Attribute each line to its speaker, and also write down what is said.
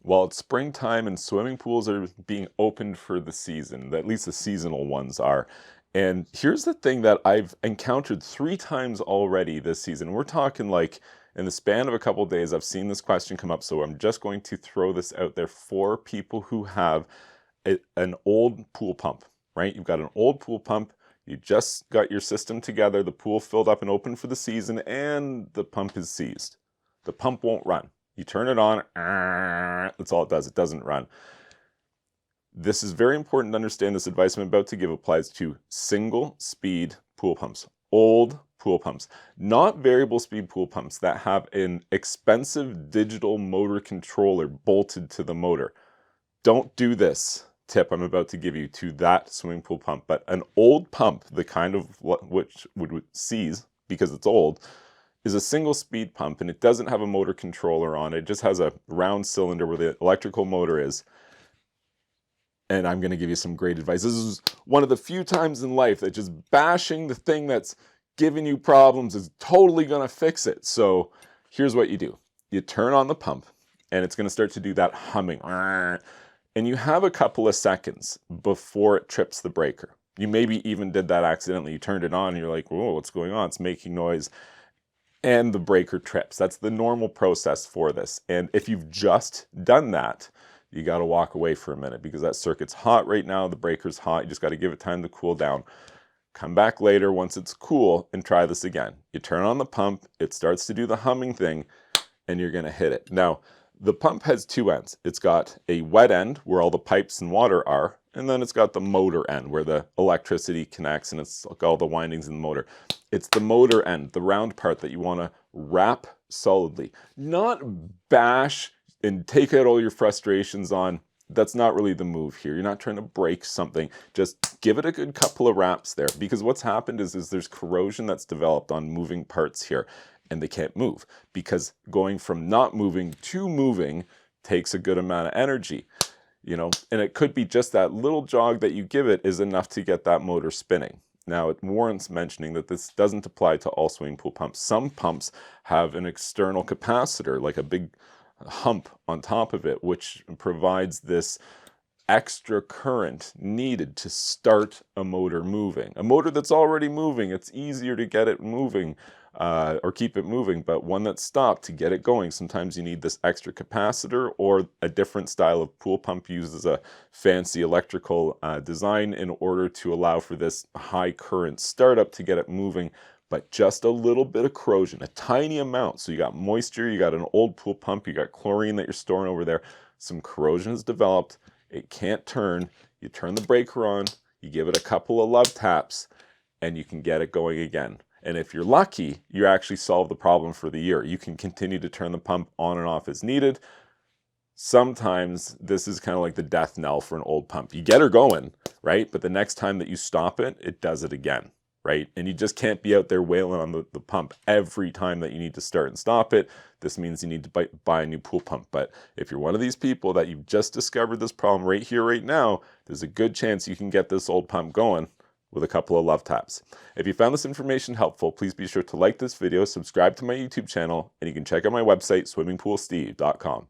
Speaker 1: Well, it's springtime and swimming pools are being opened for the season, at least the seasonal ones are. And here's the thing that I've encountered 3 times already this season. We're talking like in the span of a couple of days, I've seen this question come up. So I'm just going to throw this out there for people who have an old pool pump, right? You've got an old pool pump. You just got your system together, the pool filled up and open for the season, and the pump is seized. The pump won't run. You turn it on, that's all it does. It doesn't run. This is very important to understand. This advice I'm about to give applies to single speed pool pumps, old pool pumps, not variable speed pool pumps that have an expensive digital motor controller bolted to the motor. Don't do this tip I'm about to give you to that swimming pool pump, but an old pump, the kind of which would seize because it's old, is a single speed pump, and it doesn't have a motor controller on it. It just has a round cylinder where the electrical motor is. And I'm going to give you some great advice. This is one of the few times in life that just bashing the thing that's giving you problems is totally going to fix it. So here's what you do. You turn on the pump, and it's going to start to do that humming. And you have a couple of seconds before it trips the breaker. You maybe even did that accidentally. You turned it on, and you're like, whoa, what's going on? It's making noise. And the breaker trips. That's the normal process for this. And if you've just done that, you got to walk away for a minute because that circuit's hot right now. The breaker's hot. You just got to give it time to cool down. Come back later once it's cool and try this again. You turn on the pump, it starts to do the humming thing, and you're going to hit it. Now, the pump has 2 ends. It's got a wet end where all the pipes and water are, and then it's got the motor end where the electricity connects and it's got all the windings in the motor. It's the motor end, the round part, that you want to wrap solidly. Not bash and take out all your frustrations on. That's not really the move here. You're not trying to break something. Just give it a good couple of wraps there, because what's happened is there's corrosion that's developed on moving parts here, and they can't move because going from not moving to moving takes a good amount of energy, and it could be just that little jog that you give it is enough to get that motor spinning. Now, it warrants mentioning that this doesn't apply to all swimming pool pumps. Some pumps have an external capacitor, like a big hump on top of it, which provides this extra current needed to start a motor moving. A motor that's already moving, it's easier to get it moving or keep it moving, but one that's stopped, to get it going, sometimes you need this extra capacitor, or a different style of pool pump uses a fancy electrical design in order to allow for this high current startup to get it moving, but just a little bit of corrosion, a tiny amount. So you got moisture, you got an old pool pump, you got chlorine that you're storing over there, some corrosion has developed, it can't turn, you turn the breaker on, you give it a couple of love taps, and you can get it going again. And if you're lucky, you actually solve the problem for the year. You can continue to turn the pump on and off as needed. Sometimes this is kind of like the death knell for an old pump. You get her going, right? But the next time that you stop it, it does it again, right? And you just can't be out there wailing on the pump every time that you need to start and stop it. This means you need to buy a new pool pump. But if you're one of these people that you've just discovered this problem right here, right now, there's a good chance you can get this old pump going with a couple of love taps. If you found this information helpful, please be sure to like this video, subscribe to my YouTube channel, and you can check out my website, swimmingpoolsteve.com.